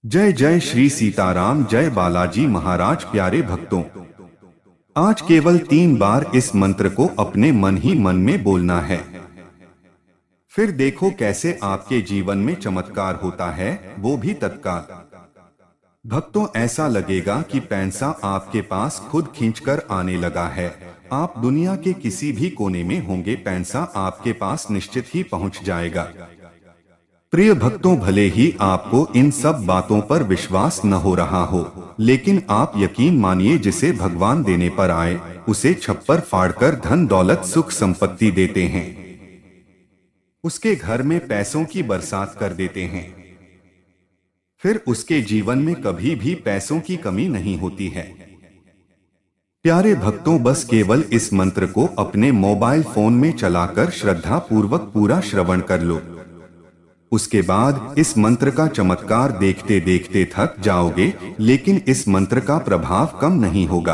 जय जय श्री सीताराम, जय बालाजी महाराज। प्यारे भक्तों, आज केवल 3 बार इस मंत्र को अपने मन ही मन में बोलना है। फिर देखो कैसे आपके जीवन में चमत्कार होता है, वो भी तत्काल। भक्तों, ऐसा लगेगा कि पैसा आपके पास खुद खींचकर आने लगा है। आप दुनिया के किसी भी कोने में होंगे, पैसा आपके पास निश्चित ही पहुंच जाएगा। प्रिय भक्तों, भले ही आपको इन सब बातों पर विश्वास न हो रहा हो, लेकिन आप यकीन मानिए, जिसे भगवान देने पर आए उसे छप्पर फाड़कर धन दौलत सुख संपत्ति देते हैं। उसके घर में पैसों की बरसात कर देते हैं। फिर उसके जीवन में कभी भी पैसों की कमी नहीं होती है। प्यारे भक्तों, बस केवल इस मंत्र को अपने मोबाइल फोन में चलाकर श्रद्धा पूर्वक पूरा श्रवण कर लो। उसके बाद इस मंत्र का चमत्कार देखते देखते थक जाओगे, लेकिन इस मंत्र का प्रभाव कम नहीं होगा।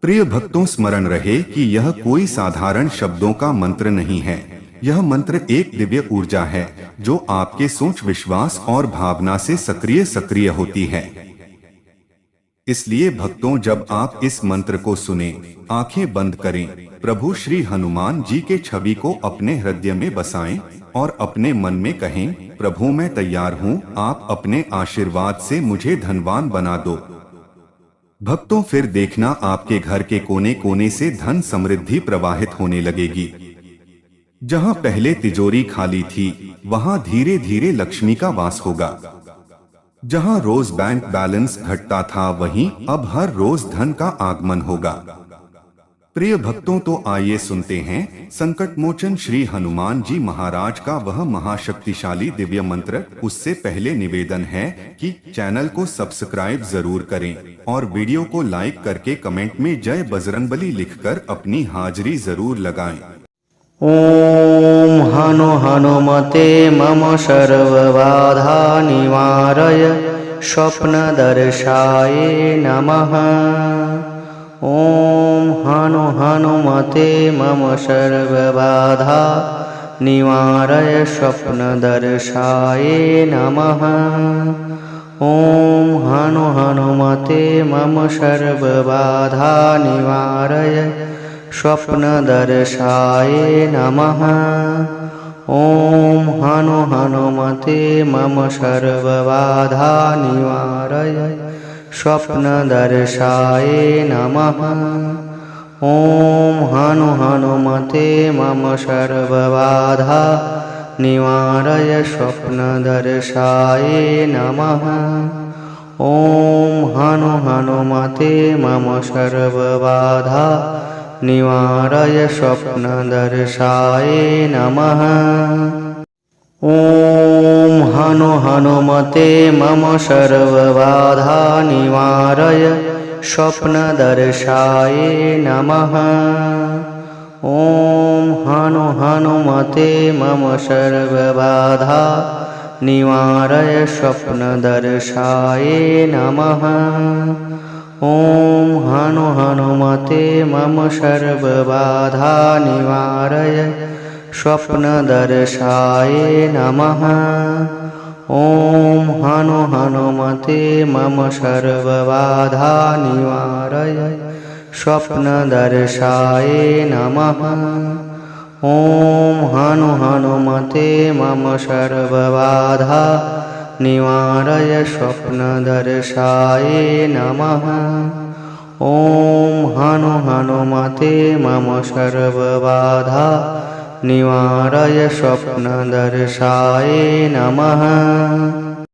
प्रिय भक्तों, स्मरण रहे कि यह कोई साधारण शब्दों का मंत्र नहीं है। यह मंत्र एक दिव्य ऊर्जा है जो आपके सोच, विश्वास और भावना से सक्रिय होती है। इसलिए भक्तों, जब आप इस मंत्र को सुने, आंखें बंद करें, प्रभु श्री हनुमान जी के छवि को अपने हृदय में बसाएं और अपने मन में कहें, प्रभु मैं तैयार हूँ, आप अपने आशीर्वाद से मुझे धनवान बना दो। भक्तों, फिर देखना आपके घर के कोने कोने से धन समृद्धि प्रवाहित होने लगेगी। जहाँ पहले तिजोरी खाली थी, वहाँ धीरे धीरे लक्ष्मी का वास होगा। जहाँ रोज बैंक बैलेंस घटता था, वहीं अब हर रोज धन का आगमन होगा। प्रिय भक्तों, तो आइए सुनते हैं संकट मोचन श्री हनुमान जी महाराज का वह महाशक्तिशाली दिव्य मंत्र। उससे पहले निवेदन है कि चैनल को सब्सक्राइब जरूर करें और वीडियो को लाइक करके कमेंट में जय बजरंगबली लिखकर अपनी हाजिरी जरूर लगाएं। ओम हनुमते मम सर्वबाधा निवारय स्वप्नदर्शाय नमः। ओम हनुमते मम सर्वबाधा निवारय स्वप्नदर्शाय नमः। ओम हनुमते मम सर्वबाधा निवारय स्वप्नदर्शाय नमः। ओम हनुमते मम सर्वबाधा निवारय स्वप्नदर्शाय नमः। ओम हनुमते मम सर्वबाधा निवारय स्वप्नदर्शाय नमः। ओम हनुमते मम सर्वबाधा निवारय स्वप्नदर्शाय नमः। ओम हनुमते मम सर्वबाधा निवारय स्वप्नदर्शाय नमः। ओम हनुमते मम सर्वबाधा निवारय स्वप्नदर्शाय नमः। ओम हनुमते मम सर्वबाधा निवारय स्वप्नदर्शाय नमः। ओम हनुमते मम सर्वबाधा निवारय स्वप्नदर्शाय नमः। ओम हनुमते मम सर्वबाधा निवारय स्वप्नदर्शाय नमः। ओम हनुमते मम सर्वबाधा निवारय स्वप्नदर्शाय नमः।